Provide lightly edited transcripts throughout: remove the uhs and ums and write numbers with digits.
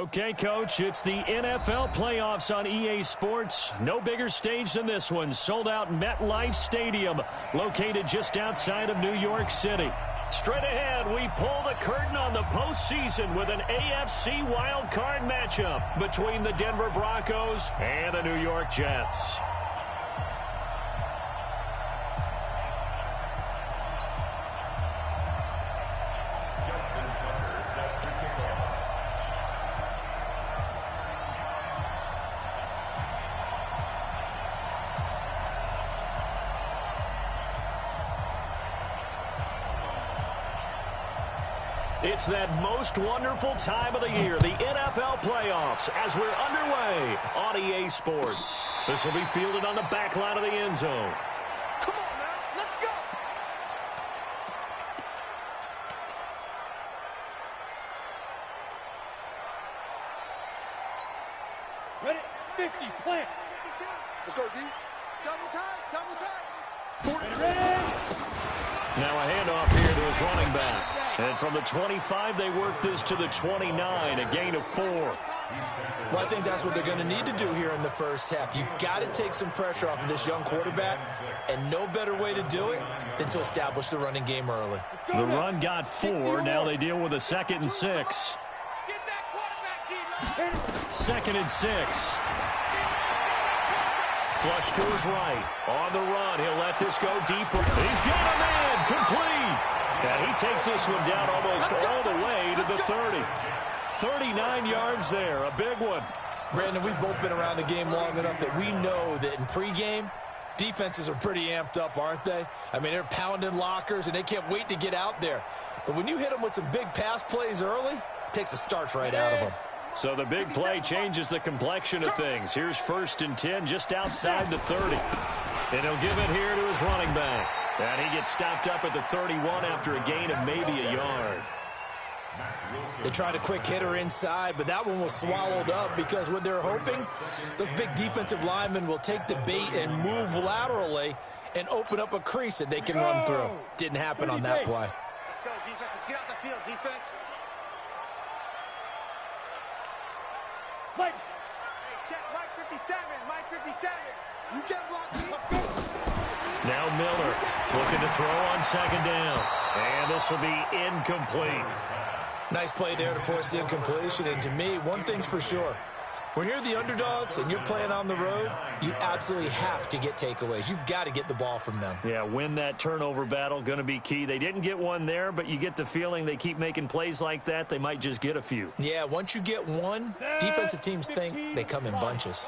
Okay, Coach, it's the NFL playoffs on EA Sports. No bigger stage than this one. Sold out MetLife Stadium, located just outside of New York City. Straight ahead, we pull the curtain on the postseason with an AFC wildcard matchup between the Denver Broncos and the New York Jets. It's that most wonderful time of the year, the NFL playoffs, as we're underway on EA Sports. This will be fielded on the back line of the end zone. Come on now, let's go! Ready? 50, plant. 52. Let's go, D. Double tight, double tight. 40. Ready? Now a handoff here to his running back. And from the 25, they work this to the 29, a gain of 4. Well, I think that's what they're going to need to do here in the first half. You've got to take some pressure off of this young quarterback, and no better way to do it than to establish the running game early. The run got 4. Now they deal with a 2nd and 6. Get that quarterback, D. 2nd and 6. Flush to his right. On the run, he'll let this go deeper. He's got a man, complete. And he takes this one down almost all the way to the 30. 39 yards there, a big one. Brandon, we've both been around the game long enough that we know that in pregame, defenses are pretty amped up, aren't they? I mean, they're pounding lockers, and they can't wait to get out there. But when you hit them with some big pass plays early, it takes the starch right out of them. So the big play changes the complexion of things. Here's 1st and 10 just outside the 30. And he'll give it here to his running back. And he gets stopped up at the 31 after a gain of maybe a yard. They tried a quick hitter inside, but that one was swallowed up because what they're hoping, those big defensive linemen will take the bait and move laterally and open up a crease that they can run through. Didn't happen on that play. Let's go, defense. Let's get out the field, defense. Mike. Hey, check Mike 57. Mike 57. You get blocked, D. Now Miller looking to throw on 2nd down. And this will be incomplete. Nice play there to force the incompletion. And to me, one thing's for sure. When you're the underdogs and you're playing on the road, you absolutely have to get takeaways. You've got to get the ball from them. Yeah, win that turnover battle, going to be key. They didn't get one there, but you get the feeling they keep making plays like that, they might just get a few. Yeah, once you get one, defensive teams think they come in bunches.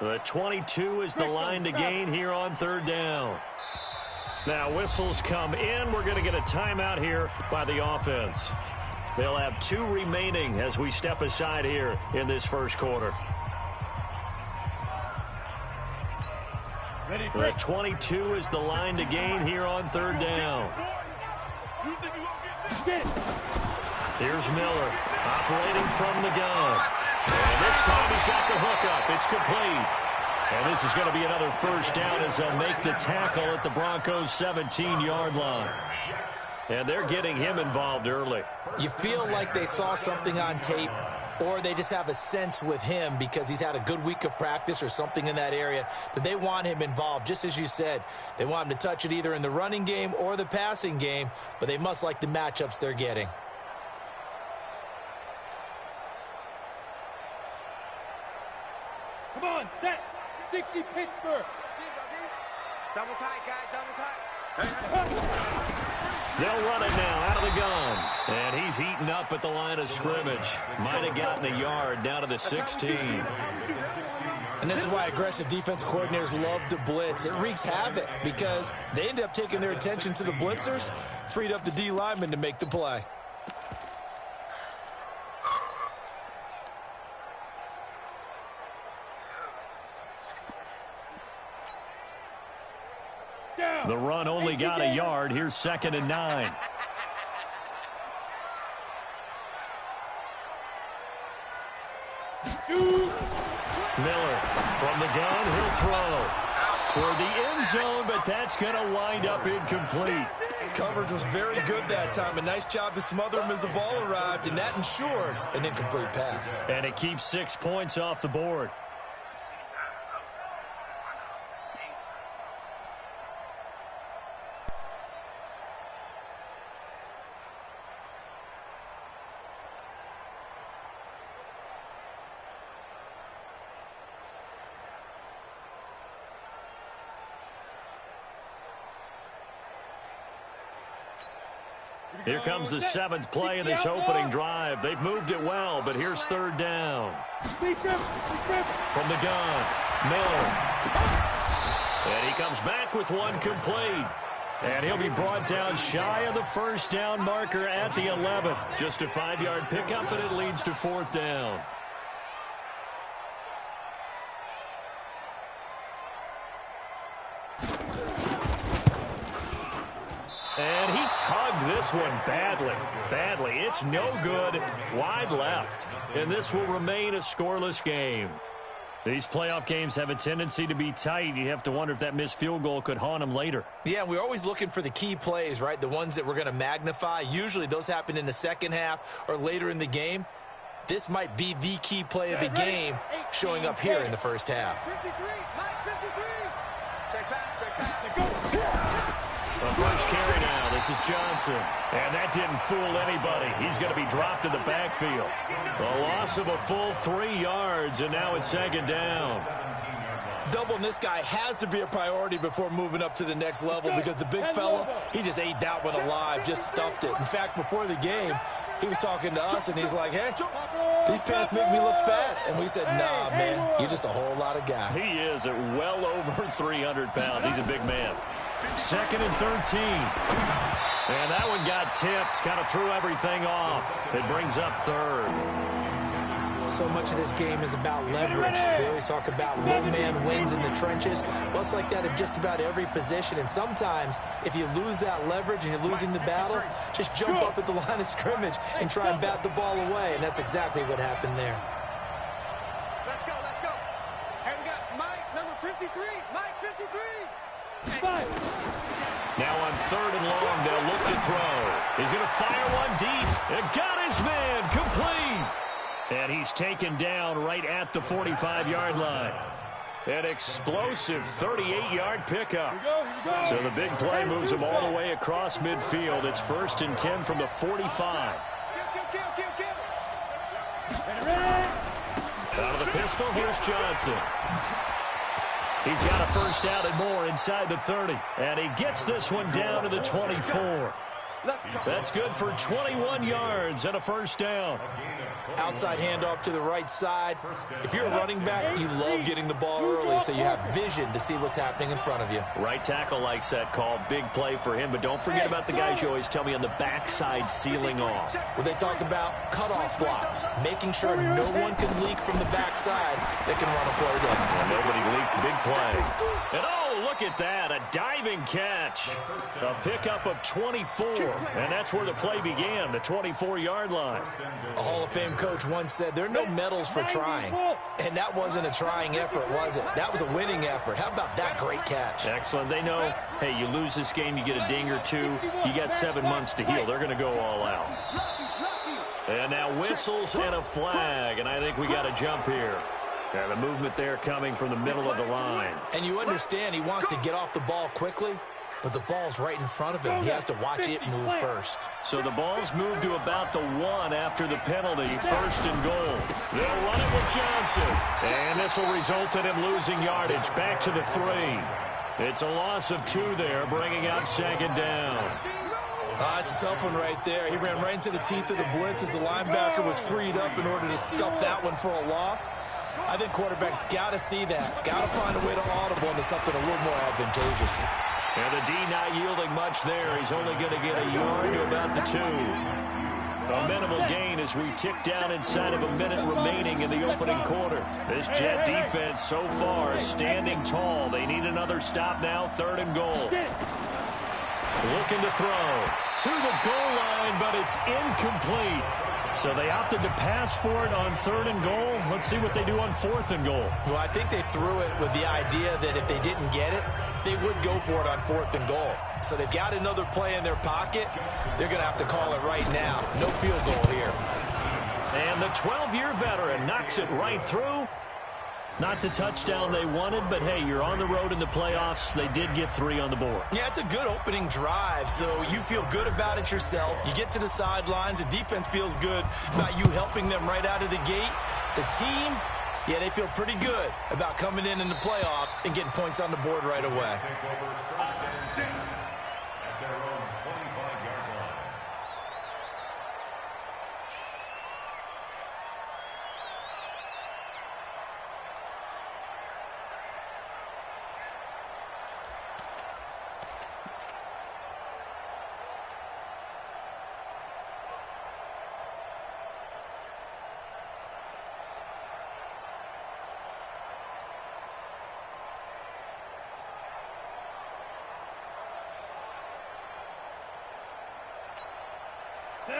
The 22 is the line to gain here on 3rd down. Now whistles come in. We're going to get a timeout here by the offense. They'll have 2 remaining as we step aside here in this first quarter. The 22 is the line to gain here on 3rd down. Here's Miller operating from the gun. And this time he's got the hookup. It's complete. And this is going to be another 1st down as they'll make the tackle at the Broncos' 17-yard line. And they're getting him involved early. You feel like they saw something on tape, or they just have a sense with him because he's had a good week of practice or something in that area that they want him involved. Just as you said, they want him to touch it either in the running game or the passing game, but they must like the matchups they're getting. Come on, set. 60 Pittsburgh. Double tight, guys, double tight. They'll run it now out of the gun. And he's heating up at the line of scrimmage. Might have gotten a yard down to the 16. And this is why aggressive defensive coordinators love to blitz. It wreaks havoc because they end up taking their attention to the blitzers, freed up the D lineman to make the play. The run only got a yard. Here's 2nd and 9. Miller from the gun. He'll throw toward the end zone, but that's going to wind up incomplete. Coverage was very good that time. A nice job to smother him as the ball arrived, and that ensured an incomplete pass. And it keeps 6 points off the board. Here comes the 7th play of this opening drive. They've moved it well, but here's 3rd down. From the gun, Miller. And he comes back with one complete. And he'll be brought down shy of the 1st down marker at the 11. Just a 5-yard pickup, and it leads to 4th down. And he tugged this one badly. It's no good. Wide left. And this will remain a scoreless game. These playoff games have a tendency to be tight. You have to wonder if that missed field goal could haunt them later. Yeah, we're always looking for the key plays, right? The ones that we're going to magnify. Usually those happen in the second half or later in the game. This might be the key play of the game showing up here in the first half. 53, Mike 53. Check back, Go. The first carry now. This is Johnson. And that didn't fool anybody. He's going to be dropped in the backfield. A loss of a full 3 yards, and now it's 2nd down. Doubling this guy has to be a priority before moving up to the next level because the big fella, he just ate that one alive, just stuffed it. In fact, before the game, he was talking to us, and he's like, hey, these pants make me look fat. And we said, nah, man, you're just a whole lot of guy. He is at well over 300 pounds. He's a big man. 2nd and 13. And that one got tipped, kind of threw everything off. It brings up 3rd. So much of this game is about leverage. We always talk about low man wins in the trenches. Well, it's like that in just about every position. And sometimes, if you lose that leverage and you're losing the battle, just jump up at the line of scrimmage and try and bat the ball away. And that's exactly what happened there. Let's go. Hey, we got Mike, number 53. Mike 53. Now on 3rd and long, they'll look to throw. He's going to fire one deep. And got his man complete. And he's taken down right at the 45-yard line. An explosive 38-yard pickup. So the big play moves him all the way across midfield. It's 1st and 10 from the 45. Out of the pistol, here's Johnson. He's got a 1st down and more inside the 30. And he gets this one down to the 24. That's good for 21 yards and a 1st down. Outside handoff to the right side. If you're a running back, you love getting the ball early so you have vision to see what's happening in front of you. Right tackle likes that call. Big play for him. But don't forget about the guys you always tell me on the backside sealing off. Well, they talk about cutoff blocks, making sure no one can leak from the backside that can run a play down. Well, nobody leaked. Big play. And oh, look at that. A diving catch. A pickup of 24. And that's where the play began, the 24-yard line. A Hall of Fame coach once said there are no medals for trying. And that wasn't a trying effort, was it? That was a winning effort. How about that great catch? Excellent. They know, hey, you lose this game, you get a ding or two. You got 7 months to heal. They're going to go all out. And now whistles and a flag. And I think we got a jump here. Yeah, the movement there coming from the middle of the line. And you understand he wants to get off the ball quickly, but the ball's right in front of him. He has to watch it move first. So the ball's moved to about the 1 after the penalty. 1st and goal. They'll run it with Johnson. And this will result in him losing yardage. Back to the 3. It's a loss of 2 there, bringing out 2nd down. It's a tough one right there. He ran right into the teeth of the blitz as the linebacker was freed up in order to stuff that one for a loss. I think quarterbacks got to see that. Got to find a way to audible into something a little more advantageous. And the D not yielding much there. He's only going to get a yard to about the 2. A minimal gain as we tick down inside of a minute remaining in the opening quarter. This Jet defense so far is standing tall. They need another stop now. 3rd and goal. Looking to throw to the goal line, but it's incomplete. So they opted to pass for it on 3rd and goal. Let's see what they do on 4th and goal. Well, I think they threw it with the idea that if they didn't get it, they would go for it on 4th and goal. So they've got another play in their pocket. They're going to have to call it right now. No field goal here. And the 12-year veteran knocks it right through. Not the touchdown they wanted, but, hey, you're on the road in the playoffs. They did get 3 on the board. Yeah, it's a good opening drive, so you feel good about it yourself. You get to the sidelines. The defense feels good about you helping them right out of the gate. The team, yeah, they feel pretty good about coming in the playoffs and getting points on the board right away.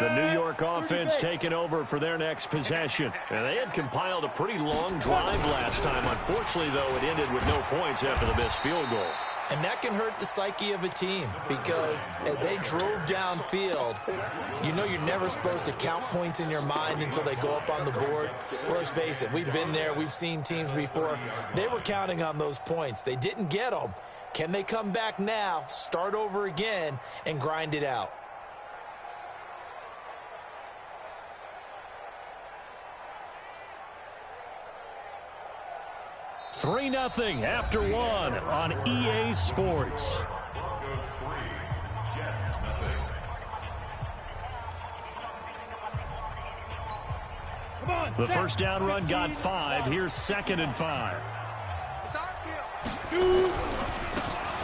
The New York offense taking over for their next possession. And they had compiled a pretty long drive last time. Unfortunately, though, it ended with no points after the missed field goal. And that can hurt the psyche of a team because as they drove downfield, you know you're never supposed to count points in your mind until they go up on the board. Well, let's face it, we've been there. We've seen teams before. They were counting on those points. They didn't get them. Can they come back now, start over again, and grind it out? 3-0 after 1 on EA Sports. The first down run got 5. Here's 2nd and 5.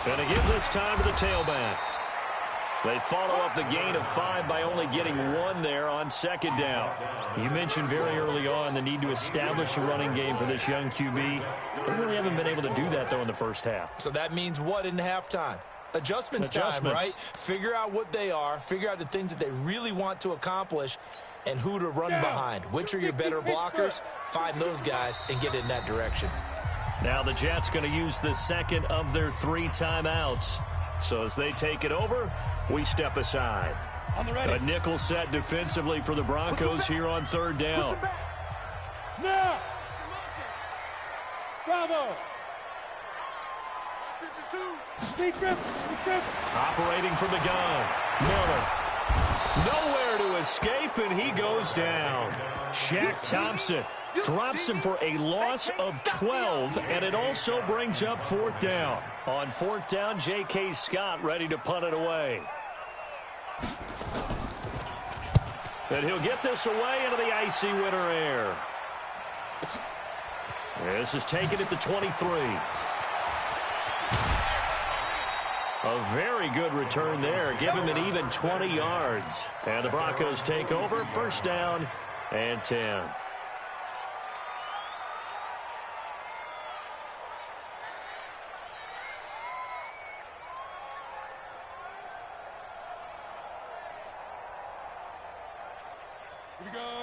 Going to give this time to the tailback. They follow up the gain of 5 by only getting 1 there on 2nd down. You mentioned very early on the need to establish a running game for this young QB. They really haven't been able to do that, though, in the first half. So that means what in halftime? Adjustments time, right? Figure out what they are, figure out the things that they really want to accomplish, and who to run behind. Which are your better blockers? Find those guys and get in that direction. Now the Jets going to use the second of their 3 timeouts. So as they take it over, we step aside. A nickel set defensively for the Broncos here on 3rd down. Now! Bravo! Operating from the gun. Miller. Nowhere to escape, and he goes down. Shaq Thompson drops him for a loss of 12, and it also brings up 4th down. On 4th down, J.K. Scott ready to punt it away. And he'll get this away into the icy winter air. This is taken at the 23. A very good return there. Give him an even 20 yards. And the Broncos take over. 1st down and 10.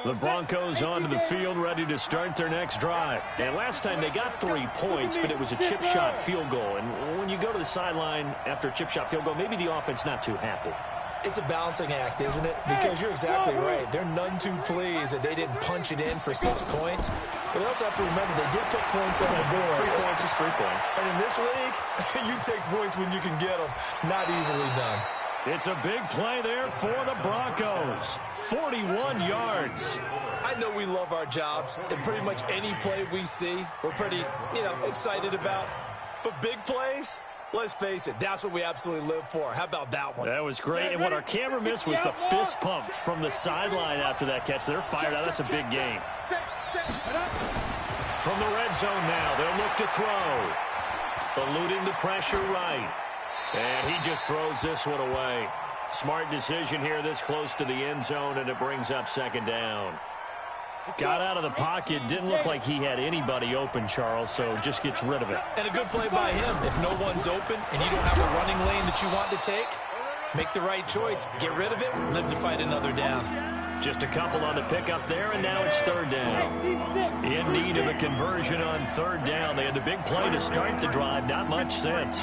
The Broncos onto the field, ready to start their next drive. And last time they got 3 points, but it was a chip shot field goal. And when you go to the sideline after a chip shot field goal, maybe the offense not too happy. It's a balancing act, isn't it? Because you're exactly right. They're none too pleased that they didn't punch it in for 6 points. But they also have to remember they did put points on the board. 3 points is 3 points. And in this league, you take points when you can get them. Not easily done. It's a big play there for the Broncos. 41 yards. I know we love our jobs, and pretty much any play we see, we're pretty, excited about. But big plays, let's face it, that's what we absolutely live for. How about that one? That was great, and what our camera missed was the fist pump from the sideline after that catch. They're fired out. That's a big game. From the red zone now, they'll look to throw. Eluding the pressure right. And he just throws this one away. Smart decision here this close to the end zone, and it brings up 2nd down. Got out of the pocket. Didn't look like he had anybody open, Charles, so just gets rid of it. And a good play by him. If no one's open and you don't have a running lane that you want to take, make the right choice. Get rid of it. Live to fight another down. Just a couple on the pickup there, and now it's 3rd down. In need of a conversion on 3rd down. They had the big play to start the drive. Not much sense.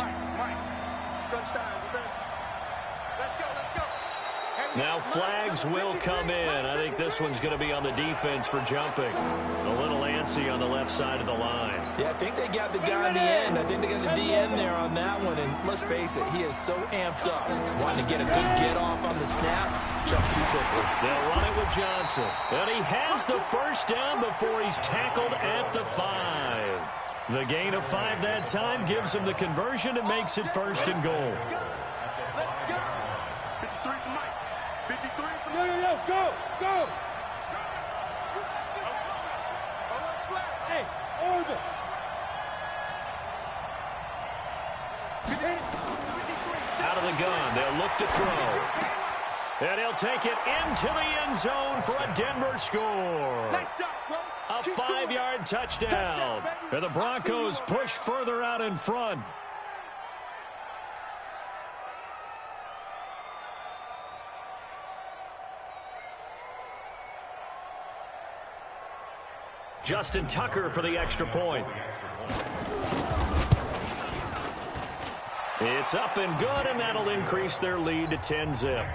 Crunch time, defense. Let's go, let's go. Now flags will come in. I think this one's going to be on the defense for jumping. A little antsy on the left side of the line. Yeah, I think they got the guy in the end. I think they got the DN there on that one. And let's face it, he is so amped up. Wanting to get a good get off on the snap. Jump too quickly. They'll run it with Johnson. And he has the first down before he's tackled at the 5. The gain of 5 that time gives him the conversion and makes it 1st and goal. Go! Go! Hey, order! Out of the gun, they'll look to throw. And he'll take it into the end zone for a Denver score. Nice job, bro. A 5-yard touchdown. And the Broncos push further out in front. Justin Tucker for the extra point. It's up and good, and that'll increase their lead to 10-zip.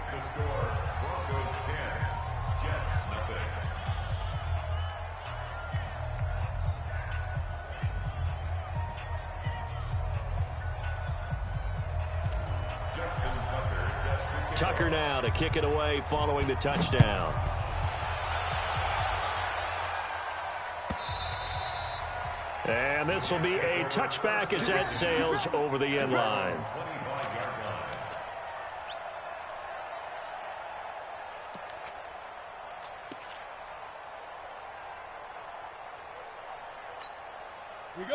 Tucker now to kick it away following the touchdown. And this will be a touchback as that sails over the end line.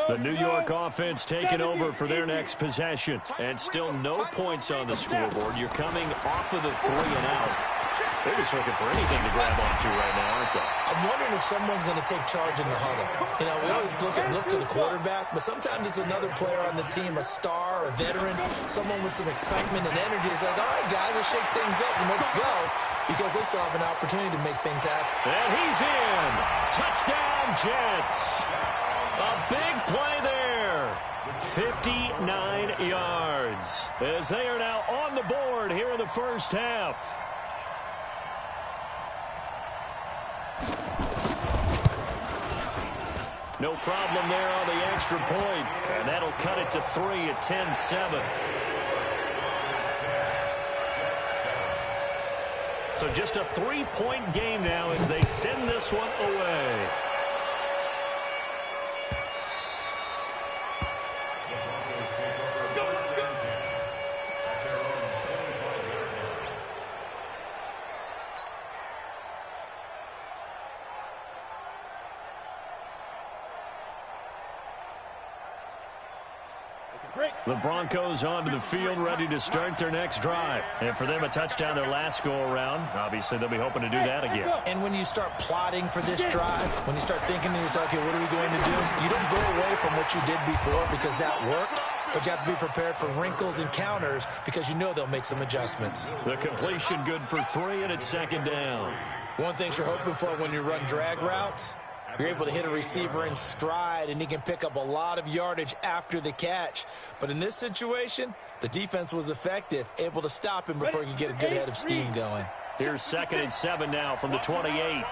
The New York offense taking over for their next possession. And still no points on the scoreboard. You're coming off of the 3 and out. They're just looking for anything to grab onto right now, aren't they? I'm wondering if someone's going to take charge in the huddle. You know, we always look to the quarterback, but sometimes it's another player on the team, a star, a veteran, someone with some excitement and energy. It's like, all right, guys, let's shake things up and let's go, because they still have an opportunity to make things happen. And he's in. Touchdown, Jets. A big play there. 59 yards as they are now on the board here in the first half. No problem there on the extra point, and that'll cut it to 3 at 10-7. So just a 3-point game now as they send this one away. The Broncos onto the field, ready to start their next drive. And for them, a touchdown their last go-around. Obviously, they'll be hoping to do that again. And when you start plotting for this drive, when you start thinking to yourself, okay, what are we going to do? You don't go away from what you did before because that worked, but you have to be prepared for wrinkles and counters because you know they'll make some adjustments. The completion good for 3, and it's 2nd down. One thing you're hoping for when you run drag routes, you're able to hit a receiver in stride, and he can pick up a lot of yardage after the catch. But in this situation, the defense was effective, able to stop him before he could get a good head of steam going. Here's 2nd and 7 now from the 28.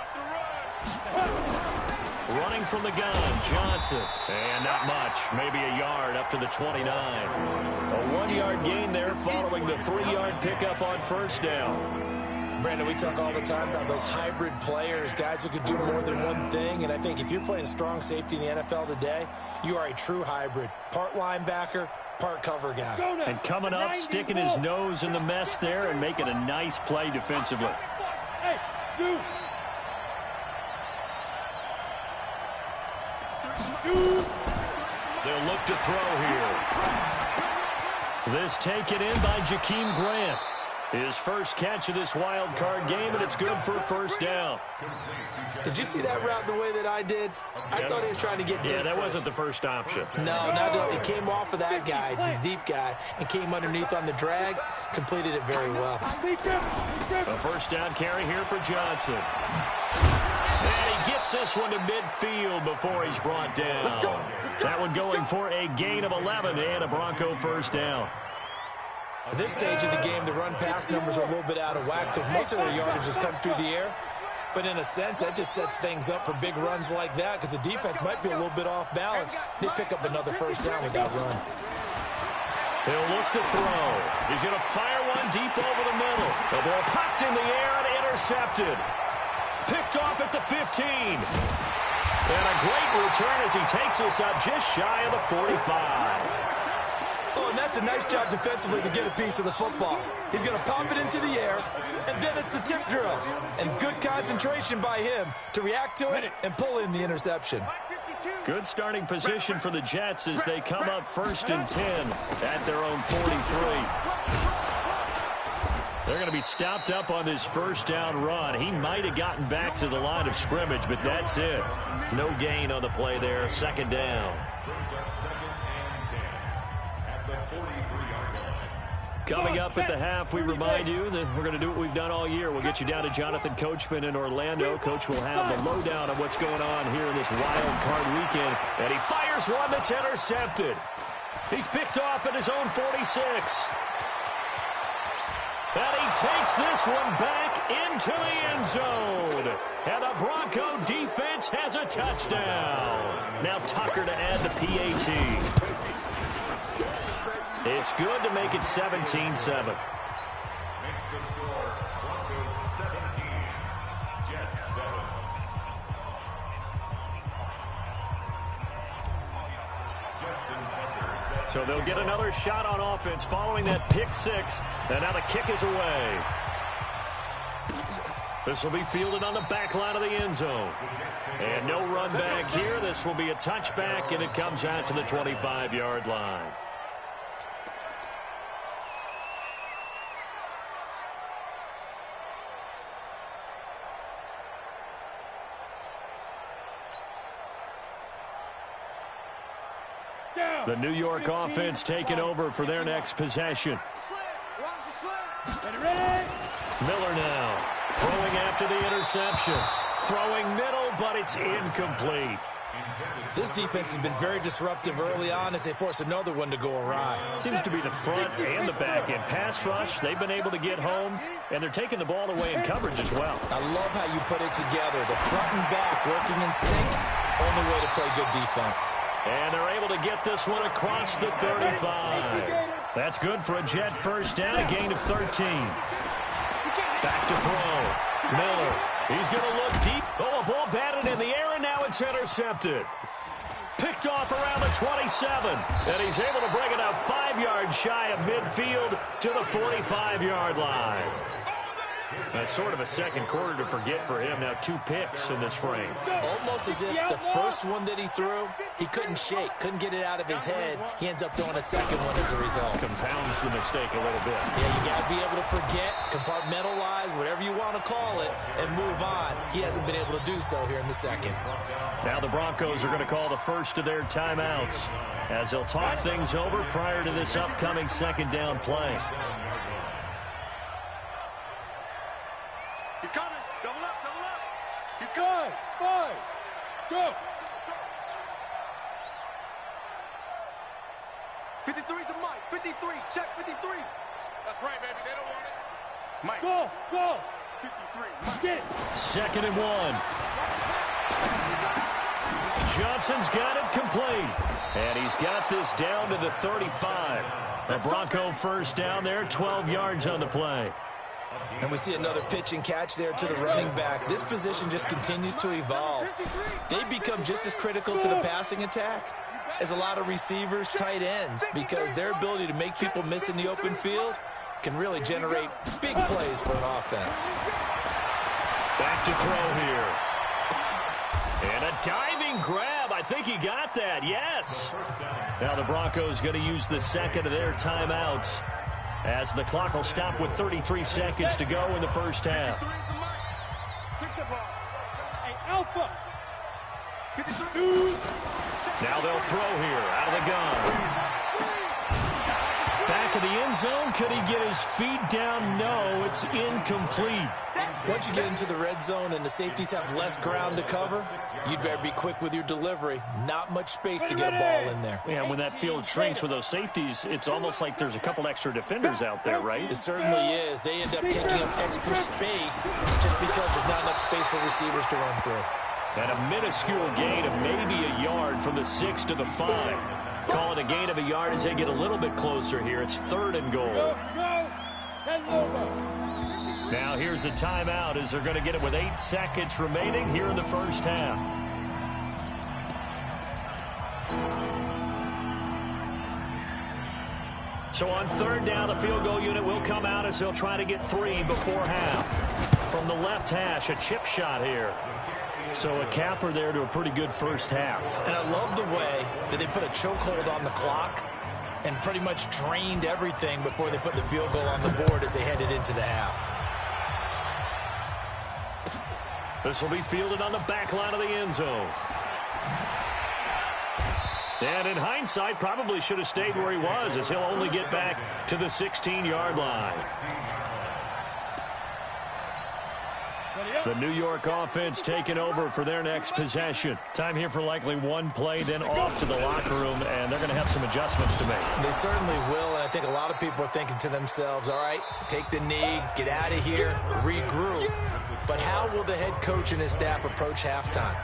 Running from the gun, Johnson. And not much, maybe a yard up to the 29. A 1-yard gain there following the 3-yard pickup on 1st down. Brandon, we talk all the time about those hybrid players, guys who could do more than one thing. And I think if you're playing strong safety in the NFL today, you are a true hybrid. Part linebacker, part cover guy. And coming up, sticking his nose in the mess there and making a nice play defensively. Hey, shoot! They'll look to throw here. This taken in by Jakeem Grant. His first catch of this wild card game, and it's good for a 1st down. Did you see that route the way that I did? I thought he was trying to get deep. Yeah, that first. wasn't the first option. No, it came off of that guy, the deep guy, and came underneath on the drag, completed it very well. A 1st down carry here for Johnson. And he gets this one to midfield before he's brought down. That one going for a gain of 11 and a Bronco 1st down. At this stage of the game, the run-pass numbers are a little bit out of whack because most of their yardage has come through the air. But in a sense, that just sets things up for big runs like that because the defense might be a little bit off balance. They pick up another first down with that run. He'll look to throw. He's going to fire one deep over the middle. The ball popped in the air and intercepted. Picked off at the 15. And a great return as he takes us up just shy of the 45. Oh, and that's a nice job defensively to get a piece of the football. He's going to pop it into the air, and then it's the tip drill. And good concentration by him to react to it and pull in the interception. Good starting position for the Jets as they come up 1st and 10 at their own 43. They're going to be stopped up on this first down run. He might have gotten back to the line of scrimmage, but that's it. No gain on the play there. 2nd down. Coming up at the half, we remind you that we're going to do what we've done all year. We'll get you down to Jonathan Coachman in Orlando. Coach will have the lowdown of what's going on here in this wild card weekend. And he fires one that's intercepted. He's picked off at his own 46. And he takes this one back into the end zone. And the Bronco defense has a touchdown. Now Tucker to add the PAT. It's good to make it 17-7. So they'll get another shot on offense following that pick six. And now the kick is away. This will be fielded on the back line of the end zone. And no run back here. This will be a touchback, and it comes out to the 25-yard line. The New York offense taking over for their next possession. Miller now throwing after the interception. Throwing middle, but it's incomplete. This defense has been very disruptive early on as they force another one to go awry. Seems to be the front and the back end. Pass rush, they've been able to get home, and they're taking the ball away in coverage as well. I love how you put it together. The front and back working in sync. Only way to play good defense. And they're able to get this one across the 35. That's good for a Jet first down, a gain of 13. Back to throw. Miller, he's going to look deep. Oh, a ball batted in the air, and now it's intercepted. Picked off around the 27. And he's able to bring it out 5 yards shy of midfield to the 45-yard line. That's sort of a second quarter to forget for him. Now 2 picks in this frame. Almost as if the first one that he threw, he couldn't shake, couldn't get it out of his head. He ends up throwing a second one as a result. Compounds the mistake a little bit. Yeah, you got to be able to forget, compartmentalize, whatever you want to call it, and move on. He hasn't been able to do so here in the second. Now the Broncos are going to call the first of their timeouts as they'll talk things over prior to this upcoming second down play. He's coming. Double up, double up. He's Five, five, go. 53 to Mike. 53. Check 53. That's right, baby. They don't want it. Mike. Go, go. 53. Mike. Get it. 2nd and 1. Johnson's got it complete. And he's got this down to the 35. A Bronco first down there, 12 yards on the play. And we see another pitch and catch there to the running back. This position just continues to evolve. They become just as critical to the passing attack as a lot of receivers, tight ends, because their ability to make people miss in the open field can really generate big plays for an offense. Back to throw here. And a diving grab. I think he got that. Yes. Now the Broncos going to use the second of their timeouts as the clock will stop with 33 seconds to go in the first half. Hey, Alpha. Now they'll throw here out of the gun. Back of the end zone. Could he get his feet down? No, it's incomplete. Once you get into the red zone and the safeties have less ground to cover, you'd better be quick with your delivery. Not much space to get a ball in there. Yeah, when that field shrinks with those safeties, it's almost like there's a couple extra defenders out there, right? It certainly is. They end up taking up extra space just because there's not enough space for receivers to run through. And a minuscule gain of maybe a yard from the 6 to the 5. Call it a gain of a yard as they get a little bit closer here. It's 3rd and goal. Go, 10 over. Now here's a timeout as they're going to get it with 8 seconds remaining here in the first half. So on 3rd down, the field goal unit will come out as they'll try to get 3 before half. From the left hash, a chip shot here. So a capper there to a pretty good first half. And I love the way that they put a chokehold on the clock and pretty much drained everything before they put the field goal on the board as they headed into the half. This will be fielded on the back line of the end zone. And in hindsight, probably should have stayed where he was as he'll only get back to the 16-yard line. The New York offense taking over for their next possession. Time here for likely one play, then off to the locker room, and they're going to have some adjustments to make. They certainly will, and I think a lot of people are thinking to themselves, all right, take the knee, get out of here, regroup. But how will the head coach and his staff approach halftime?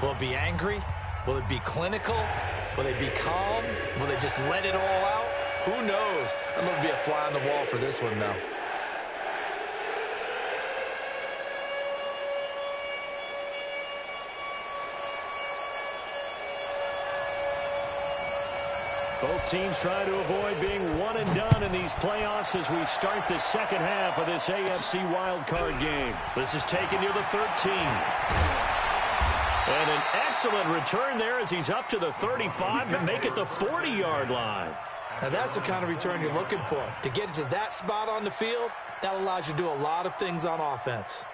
Will it be angry? Will it be clinical? Will they be calm? Will they just let it all out? Who knows? I'm going to be a fly on the wall for this one, though. Both teams trying to avoid being one and done in these playoffs as we start the second half of this AFC wildcard game. This is taken near the 13. And an excellent return there as he's up to the 35 and make it the 40-yard line. Now that's the kind of return you're looking for. To get to that spot on the field, that allows you to do a lot of things on offense.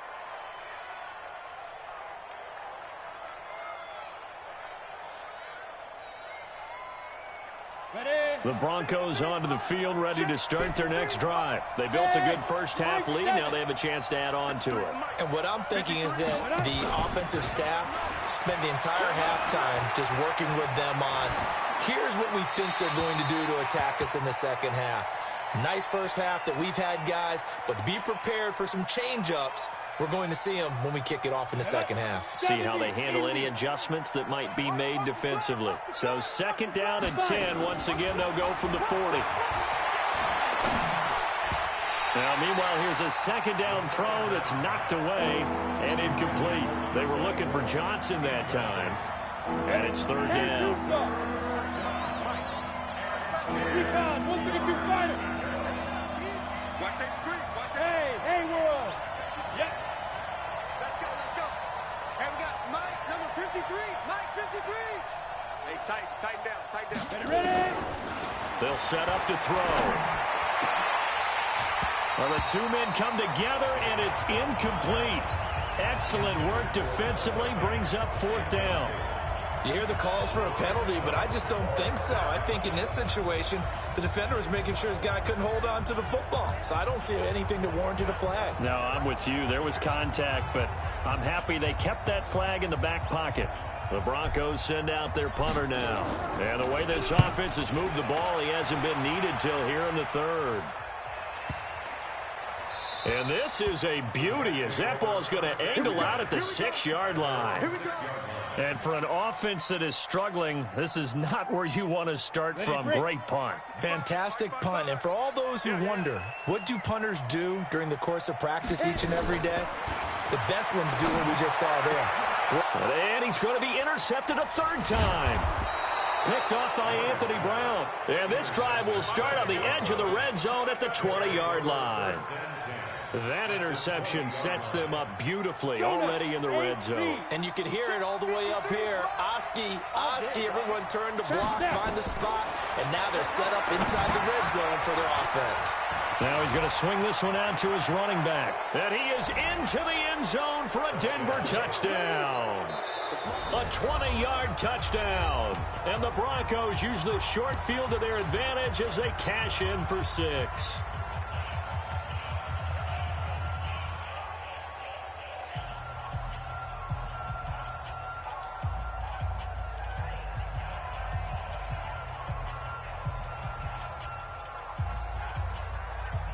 The Broncos onto the field, ready to start their next drive. They built a good first half lead. Now they have a chance to add on to it. And what I'm thinking is that the offensive staff spent the entire halftime just working with them on, here's what we think they're going to do to attack us in the second half. Nice first half that we've had, guys, but be prepared for some change-ups. We're going to see them when we kick it off in the second half. See how they handle any adjustments that might be made defensively. So 2nd down and 10. Once again, they'll go from the 40. Now, meanwhile, here's a 2nd down throw that's knocked away and incomplete. They were looking for Johnson that time. And it's 3rd down. Rebound, 132 fighter. Watch it, watch it. Hey, world. Yep. Let's go. And we got Mike, number 53. Mike, 53. Hey, tighten down. Ready? They'll set up to throw. Well, the two men come together, and it's incomplete. Excellent work defensively, brings up 4th down. You hear the calls for a penalty, but I just don't think so. I think in this situation, the defender was making sure his guy couldn't hold on to the football. So I don't see anything to warrant a flag. No, I'm with you. There was contact, but I'm happy they kept that flag in the back pocket. The Broncos send out their punter now. And the way this offense has moved the ball, he hasn't been needed till here in the 3rd. And this is a beauty as that ball is going to angle out at the 6-yard line. And for an offense that is struggling, this is not where you want to start from. Great punt. Fantastic punt. And for all those who wonder, what do punters do during the course of practice each and every day? The best ones do what we just saw there. And he's going to be intercepted a 3rd time. Picked off by Anthony Brown. And this drive will start on the edge of the red zone at the 20-yard line. That interception sets them up beautifully already in the red zone. And you can hear it all the way up here. Oski, everyone turned to block, find the spot, and now they're set up inside the red zone for their offense. Now he's going to swing this one out to his running back. And he is into the end zone for a Denver touchdown. A 20-yard touchdown. And the Broncos use the short field to their advantage as they cash in for 6.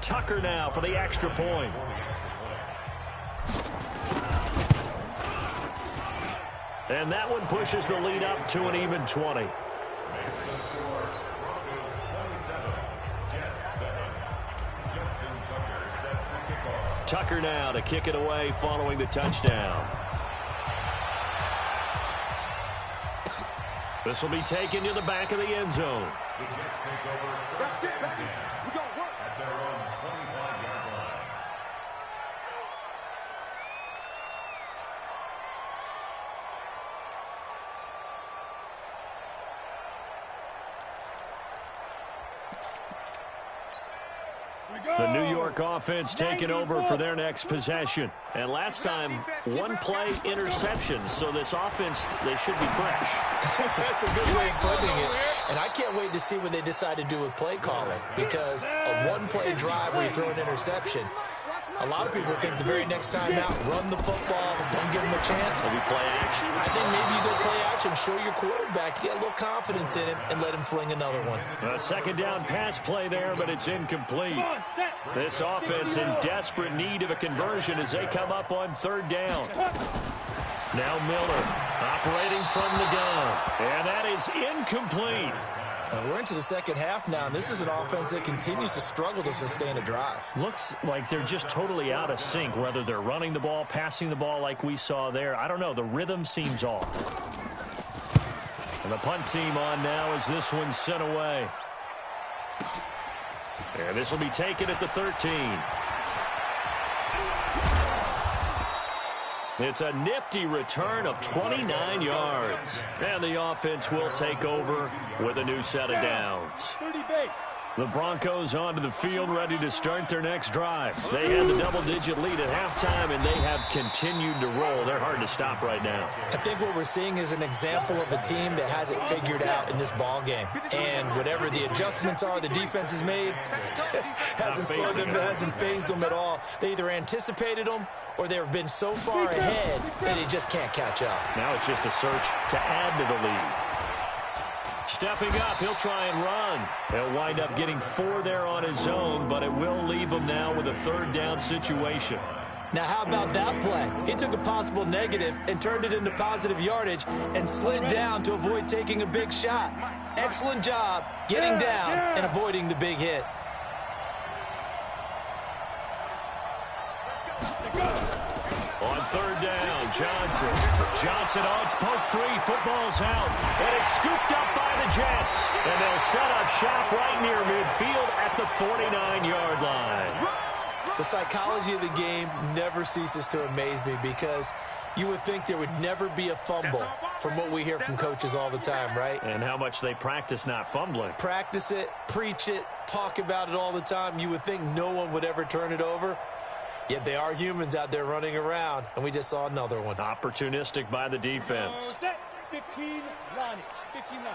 Tucker now for the extra point. And that one pushes the lead up to an even 20. Tucker now to kick it away following the touchdown. This will be taken to the back of the end zone. That's it, baby. We're going to work. At their own 25-yard line. The New York offense taking over for their next possession. And last time, one play interception. So this offense, they should be fresh. That's a good way of putting it. And I can't wait to see what they decide to do with play calling. Because a one-play drive where you throw an interception, a lot of people think the very next time out, run the football, don't give them a chance. Maybe play action. I think maybe you go play action, show your quarterback, get a little confidence in him, and let him fling another one. A second down pass play there, but it's incomplete. This offense in desperate need of a conversion as they come up on third down. Now Miller operating from the gun. And that is incomplete. We're into the second half now, and this is an offense that continues to struggle to sustain a drive. Looks like they're just totally out of sync, whether they're running the ball, passing the ball like we saw there. I don't know. The rhythm seems off. And the punt team on now as this one's sent away. And this will be taken at the 13. It's a nifty return of 29 yards. And the offense will take over with a new set of downs. 30 base. The Broncos onto the field ready to start their next drive. They had the double-digit lead at halftime, and they have continued to roll. They're hard to stop right now. I think what we're seeing is an example of a team that has it figured out in this ball game. And whatever the adjustments are the defense has made, hasn't slowed them, hasn't phased them at all. They either anticipated them or they've been so far ahead that they just can't catch up. Now it's just a search to add to the lead. Stepping up, he'll try and run. He'll wind up getting 4 there on his own, but it will leave him now with a third down situation. Now, how about that play? He took a possible negative and turned it into positive yardage and slid down to avoid taking a big shot. Excellent job getting down and avoiding the big hit. On third down, Johnson. Johnson on its poke 3. Football's out. And it's scooped up by the Jets. And they'll set up shop right near midfield at the 49-yard line. The psychology of the game never ceases to amaze me because you would think there would never be a fumble from what we hear from coaches all the time, right? And how much they practice not fumbling. Practice it, preach it, talk about it all the time. You would think no one would ever turn it over. Yet they are humans out there running around, and we just saw another one. Opportunistic by the defense. 15, Lonnie. 59.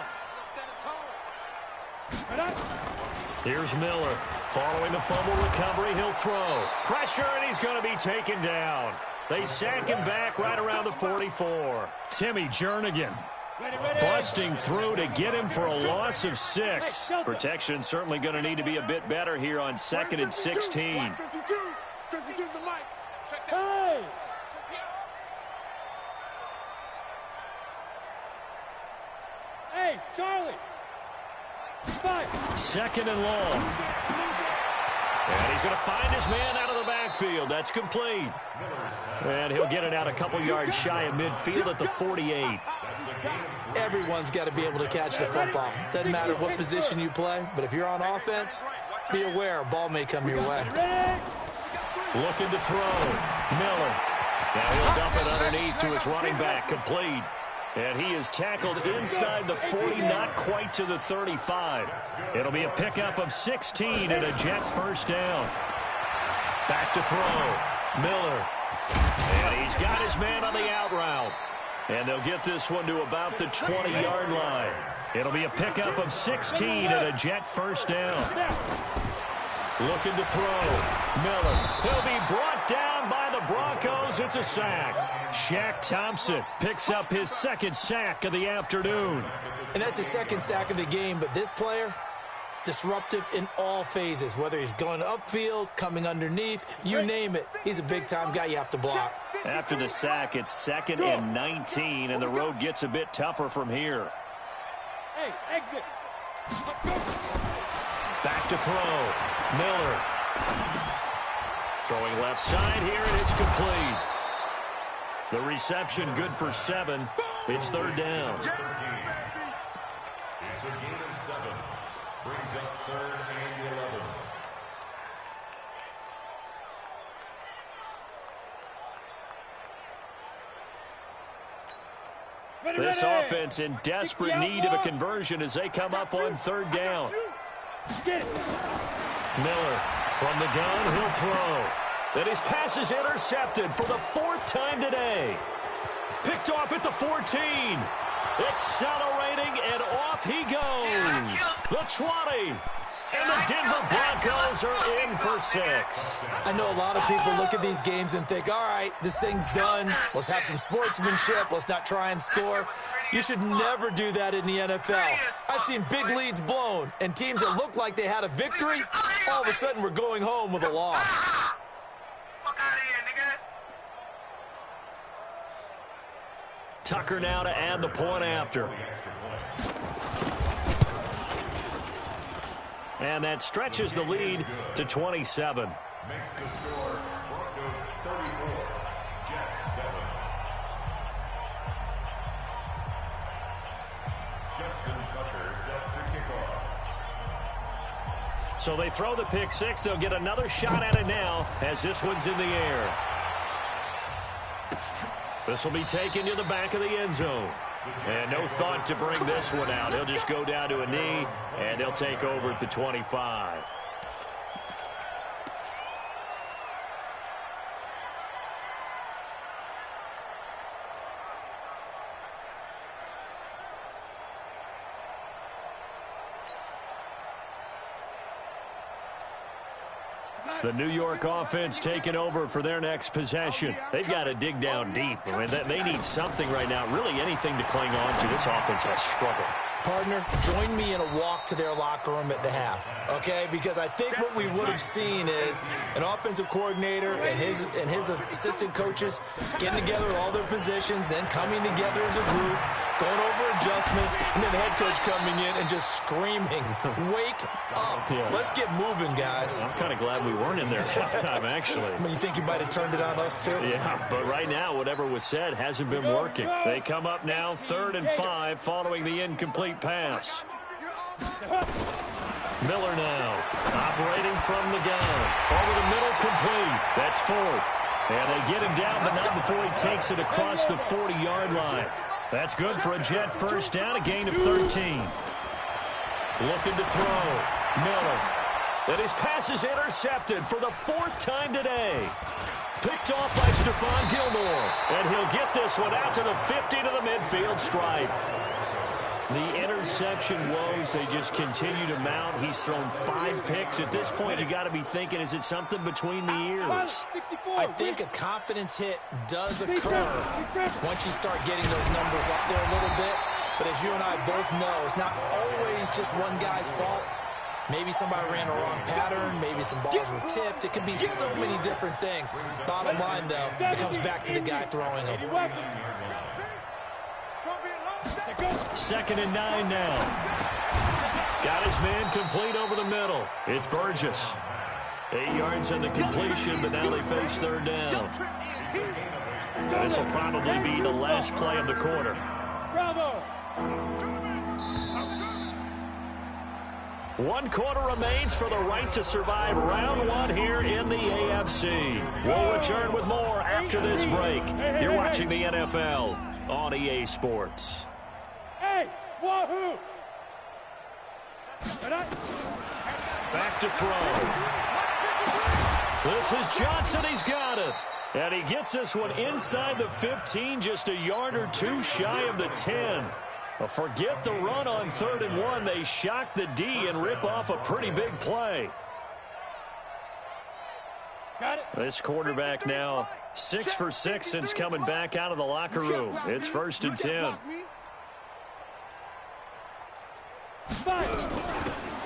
Here's Miller. Following the fumble recovery, he'll throw. Pressure, and he's going to be taken down. They sack him back right around the 44. Timmy Jernigan busting through to get him for a loss of 6. Protection certainly going to need to be a bit better here on 2nd and 16. 52's the mic. Hey! Hey, Charlie! 5. 2nd and long. And he's going to find his man out of the backfield. That's complete. And he'll get it out a couple yards shy of midfield at the 48. Everyone's got to be able to catch the football. Doesn't matter what position you play, but if you're on offense, be aware a ball may come your way. Looking to throw. Miller. Now he'll dump it underneath to his running back. Complete. And he is tackled inside the 40, not quite to the 35. It'll be a pickup of 16 and a Jet first down. Back to throw. Miller. And he's got his man on the out route. And they'll get this one to about the 20-yard line. It'll be a pickup of 16 and a Jet first down. Looking to throw. Miller. He'll be brought down by the Broncos. It's a sack. Shaq Thompson picks up his 2nd sack of the afternoon. And that's his 2nd sack of the game, but this player, disruptive in all phases, whether he's going upfield, coming underneath, you name it. He's a big-time guy you have to block. After the sack, it's 2nd and 19, and the road gets a bit tougher from here. Hey, exit. Back to throw. Miller. Throwing left side here, and it's complete. The reception good for 7. It's 3rd down. It's a gain of 7. Brings up 3rd and 11. This offense in desperate need of a conversion as they come up on 3rd down. Miller from the gun, he'll throw. And his pass is intercepted for the 4th time today. Picked off at the 14. Accelerating, and off he goes. The 20. And the Denver Broncos are in for 6. I know a lot of people look at these games and think, all right, this thing's done. Let's have some sportsmanship. Let's not try and score. You should never do that in the NFL. I've seen big leads blown, and teams that look like they had a victory, all of a sudden we're going home with a loss. Fuck out of here, nigga. Tucker now to add the point after. And that stretches the lead to 27. Makes the score Broncos 34, Jets 7. Justin Tucker set to kick off. So they throw the pick 6. They'll get another shot at it now as this one's in the air. This will be taken to the back of the end zone. And no thought to bring this one out. He'll just go down to a knee, and they'll take over at the 25. The New York offense taking over for their next possession. They've got to dig down deep. I mean, they need something right now, really anything to cling on to. This offense has struggled. Partner, join me in a walk to their locker room at the half, okay? Because I think what we would have seen is an offensive coordinator and his assistant coaches getting together all their positions, then coming together as a group, going over adjustments, and then the head coach coming in and just screaming, wake up. Yeah. Let's get moving, guys. I'm kind of glad we weren't in there at halftime, actually. I mean, you think you might have turned it on us, too? Yeah, but right now, whatever was said hasn't been working. They come up now 3rd and 5 following the incomplete pass. Miller now operating from the gun. Over the middle, complete. That's 4th. And they get him down, but not before he takes it across the 40-yard line. That's good for a Jet first down, a gain of 13. Looking to throw. Miller. And his pass is intercepted for the 4th time today. Picked off by Stephon Gilmore. And he'll get this one out to the 50 to the midfield stripe. The interception woes, they just continue to mount. He's thrown 5 picks. At this point, you got to be thinking, is it something between the ears? I think a confidence hit does occur once you start getting those numbers up there a little bit. But as you and I both know, it's not always just one guy's fault. Maybe somebody ran a wrong pattern. Maybe some balls were tipped. It could be so many different things. Bottom line, though, it comes back to the guy throwing them. 2nd and 9 now. Got his man complete over the middle. It's Burgess. 8 yards on the completion, but now they face 3rd down. This will probably be the last play of the quarter. Bravo! 1 quarter remains for the right to survive round 1 here in the AFC. We'll return with more after this break. You're watching the NFL on EA Sports. Hey, wahoo! Back to throw. This is Johnson. He's got it. And he gets this one inside the 15, just a yard or 2 shy of the 10. But forget the run on 3rd and 1. They shock the D and rip off a pretty big play. Got it. This quarterback now 6 for 6 since coming back out of the locker room. It's 1st and 10.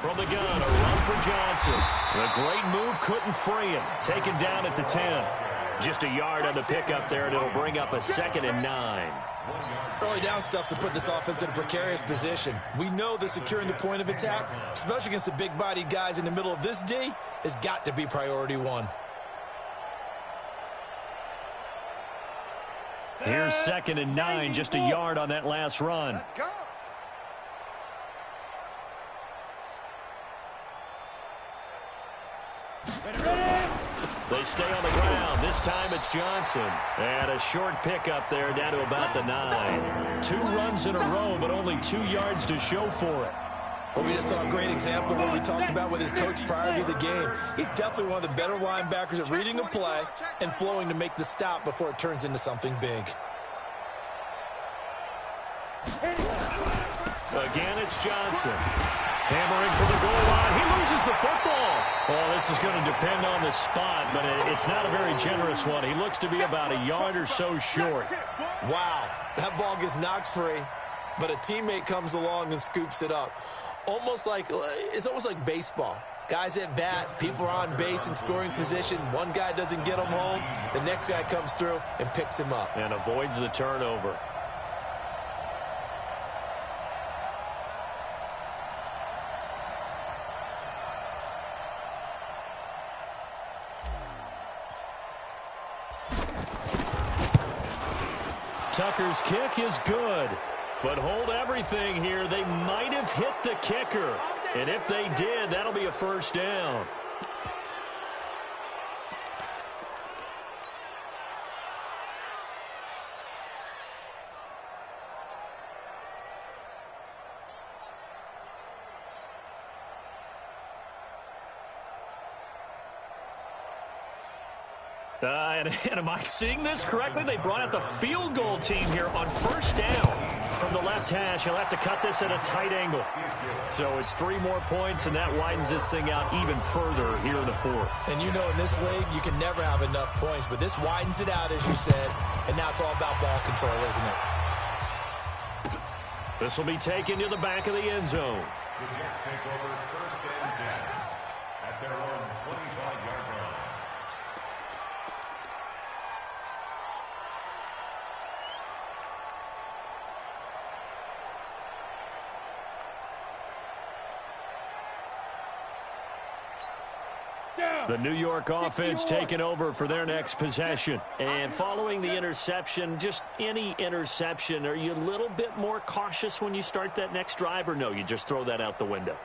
from the gun, a run for Johnson. The great move couldn't free him. Taken down at the 10. Just a yard on the pickup there, and it'll bring up a 2nd and 9. Early down stuff's to put this offense in a precarious position. We know that securing the point of attack, especially against the big-bodied guys in the middle of this D, has got to be priority one. Here's 2nd and 9, just a yard on that last run. Let's go. They stay on the ground. This time it's Johnson. And a short pickup there down to about the 9. 2 runs in a row, but only 2 yards to show for it. Well, we just saw a great example of what we talked about with his coach prior to the game. He's definitely one of the better linebackers at reading a play and flowing to make the stop before it turns into something big. Again, it's Johnson. Hammering for the goal line. He loses the football. Well, this is going to depend on the spot, but it's not a very generous one. He looks to be about a yard or so short. Wow, that ball gets knocked free, but a teammate comes along and scoops it up. It's almost like baseball. Guys at bat, people are on base in scoring position. One guy doesn't get him home. The next guy comes through and picks him up. And avoids the turnover. Tucker's kick is good. But hold everything here. They might have hit the kicker. And if they did, that'll be a 1st down. And am I seeing this correctly? They brought out the field goal team here on 1st down. From the left hash, he'll have to cut this at a tight angle. So it's 3 more points, and that widens this thing out even further here in the 4th. And you know in this league, you can never have enough points, but this widens it out, as you said, and now it's all about ball control, isn't it? This will be taken to the back of the end zone. The Jets take over 1st and 10 at their own 25-yard line. The New York offense taking over for their next possession. And following the interception, just any interception, are you a little bit more cautious when you start that next drive, or no, you just throw that out the window?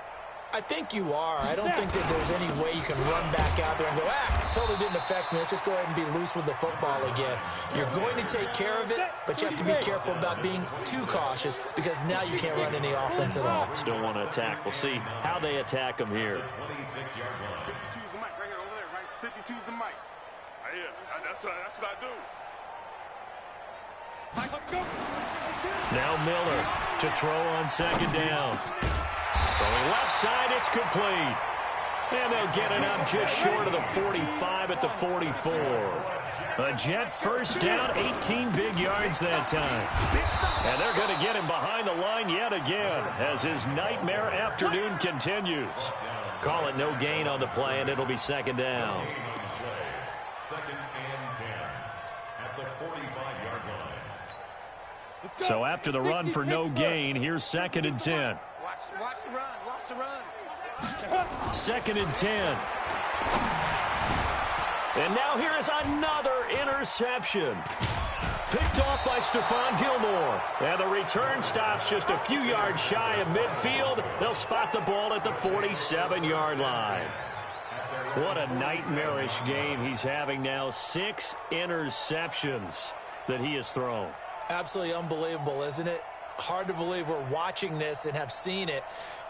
I think you are. I don't think that there's any way you can run back out there and go, totally didn't affect me. Let's just go ahead and be loose with the football again. You're going to take care of it, but you have to be careful about being too cautious because now you can't run any offense at all. Still want to attack. We'll see how they attack them here. 26-yard line. 52's the mic right here over there, right? 52's the mic. That's what I do. Now Miller to throw on 2nd down. Throwing left side, it's complete. And they'll get it up just short of the 45 at the 44. A Jet 1st down, 18 big yards that time. And they're going to get him behind the line yet again as his nightmare afternoon continues. Call it no gain on the play, and it'll be 2nd down. 2nd and 10 at the 45-yard line. So after the run for no gain, here's 2nd and 10. Watch the run. Watch the run. 2nd and 10. And now here is another interception. Picked off by Stephon Gilmore. And the return stops just a few yards shy of midfield. They'll spot the ball at the 47-yard line. What a nightmarish game he's having now. 6 interceptions that he has thrown. Absolutely unbelievable, isn't it? Hard to believe we're watching this and have seen it,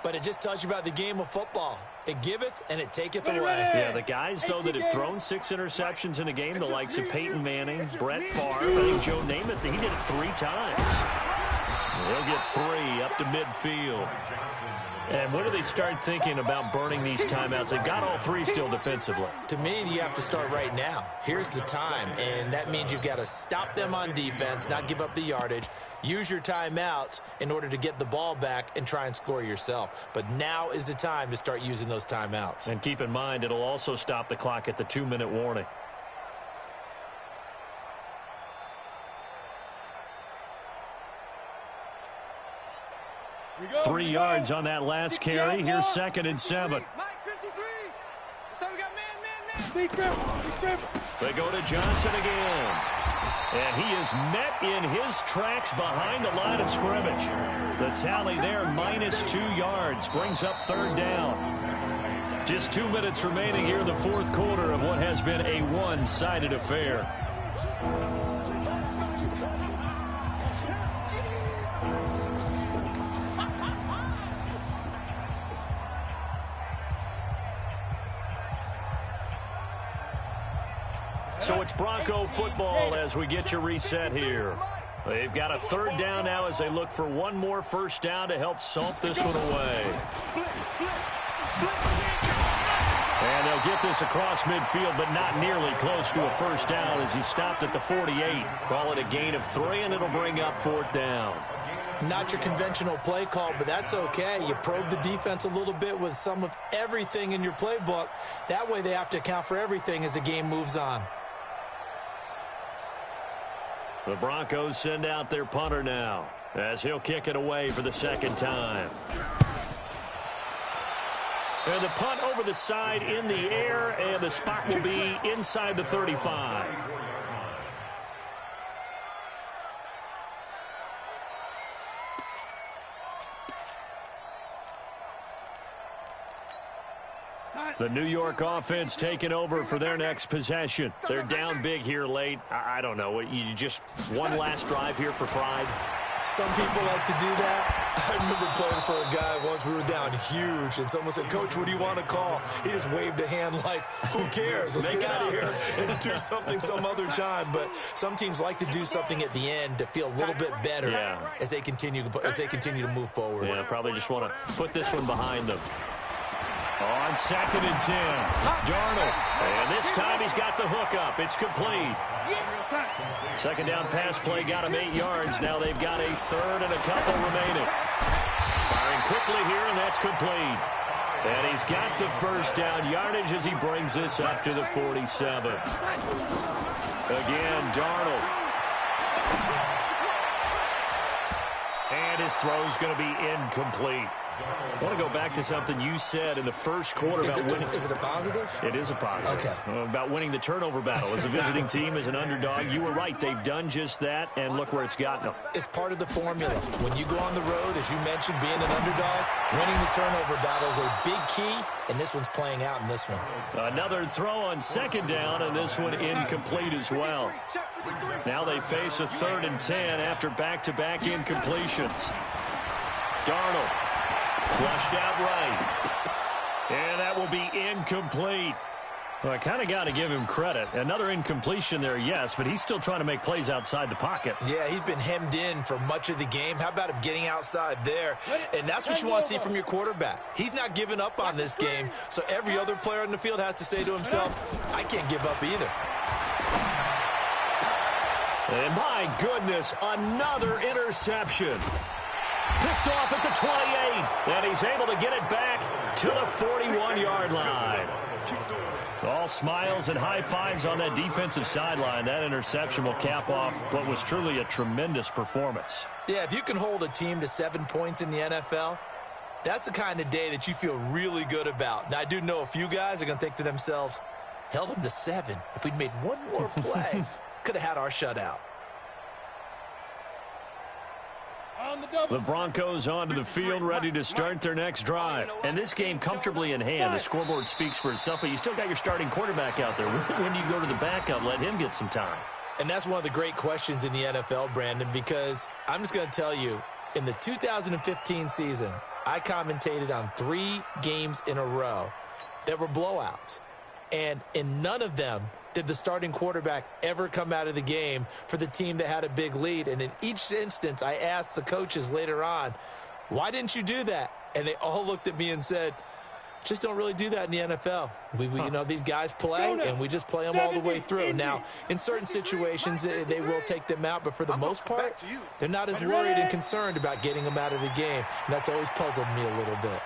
but it just tells you about the game of football. It giveth and it taketh away. Yeah, the guys, though, that have thrown 6 interceptions in a game, the likes of Peyton Manning, Brett Favre, I think Joe Namath, he did it 3 times. He'll get 3 up to midfield. And when do they start thinking about burning these timeouts? They've got all 3 still defensively. To me, you have to start right now. Here's the time, and that means you've got to stop them on defense, not give up the yardage, use your timeouts in order to get the ball back and try and score yourself. But now is the time to start using those timeouts. And keep in mind, it'll also stop the clock at the 2-minute warning. Go, 3 yards on that last carry. Here's 2nd and 7. Mike 53. So we got man. Be careful. They go to Johnson again. And he is met in his tracks behind the line of scrimmage. The tally there, -2 yards, brings up 3rd down. Just 2 minutes remaining here in the 4th quarter of what has been a one-sided affair. So it's Bronco football as we get you reset here. They've got a 3rd down now as they look for one more 1st down to help salt this one away. And they'll get this across midfield, but not nearly close to a 1st down as he stopped at the 48. Call it a gain of 3, and it'll bring up 4th down. Not your conventional play call, but that's okay. You probe the defense a little bit with some of everything in your playbook. That way they have to account for everything as the game moves on. The Broncos send out their punter now as he'll kick it away for the 2nd time. And the punt over the side in the air, and the spot will be inside the 35. The New York offense taking over for their next possession. They're down big here late. I don't know. You just one last drive here for pride? Some people like to do that. I remember playing for a guy once. We were down huge, and someone said, "Coach, what do you want to call?" He just waved a hand like, "Who cares? Let's get out of here and do something some other time." But some teams like to do something at the end to feel a little bit better as they continue to move forward. Yeah, probably just want to put this one behind them. On 2nd and 10, Darnold. And this time he's got the hook up. It's complete. 2nd down pass play got him 8 yards. Now they've got a 3rd and a couple remaining. Firing quickly here, and that's complete. And he's got the 1st down yardage as he brings this up to the 47. Again, Darnold. And his throw's going to be incomplete. I want to go back to something you said in the 1st quarter about winning. Is it a positive? It is a positive. Okay. About winning the turnover battle as a visiting team, as an underdog. You were right. They've done just that, and look where it's gotten them. It's part of the formula. When you go on the road, as you mentioned, being an underdog, winning the turnover battle is a big key, and this one's playing out in this one. Another throw on 2nd down, and this one incomplete as well. Now they face a 3rd and 10 after back-to-back incompletions. Darnold. Flushed out right. And that will be incomplete. Well, I kind of got to give him credit. Another incompletion there, yes, but he's still trying to make plays outside the pocket. Yeah, he's been hemmed in for much of the game. How about him getting outside there? And that's what you want to see from your quarterback. He's not giving up on this game, so every other player on the field has to say to himself, I can't give up either. And my goodness, another interception. Picked off at the 28, and he's able to get it back to the 41-yard line. All smiles and high fives on that defensive sideline. That interception will cap off what was truly a tremendous performance. Yeah, if you can hold a team to 7 points in the NFL, that's the kind of day that you feel really good about. Now, I do know a few guys are going to think to themselves, held them to 7. If we'd made one more play, could have had our shutout. The Broncos onto the field, ready to start their next drive. And this game comfortably in hand. The scoreboard speaks for itself, but you still got your starting quarterback out there. When do you go to the backup, let him get some time? And that's one of the great questions in the NFL, Brandon, because I'm just going to tell you, in the 2015 season, I commentated on 3 games in a row that were blowouts. And in none of them did the starting quarterback ever come out of the game for the team that had a big lead. And in each instance, I asked the coaches later on, why didn't you do that? And they all looked at me and said, just don't really do that in the NFL. We you know, these guys play, and we just play them all the way through. Now, in certain situations, they will take them out, but for the most part, they're not as worried and concerned about getting them out of the game, and that's always puzzled me a little bit.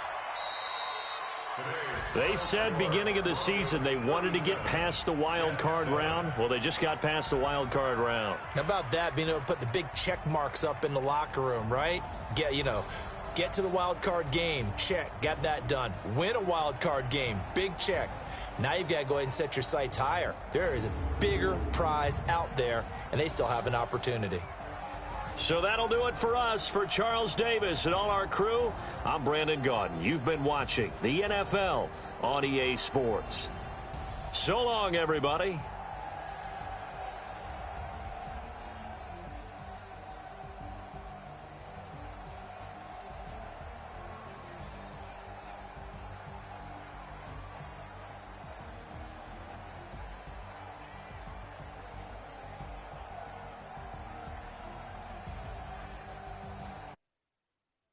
They said beginning of the season they wanted to get past the wild card round. Well, they just got past the wild card round. How about that, being able to put the big check marks up in the locker room, right? Get to the wild card game, check, got that done. Win a wild card game, big check. Now you've got to go ahead and set your sights higher. There is a bigger prize out there, and they still have an opportunity. So that'll do it for us. For Charles Davis and all our crew, I'm Brandon Gaudin. You've been watching the NFL on EA Sports. So long, everybody.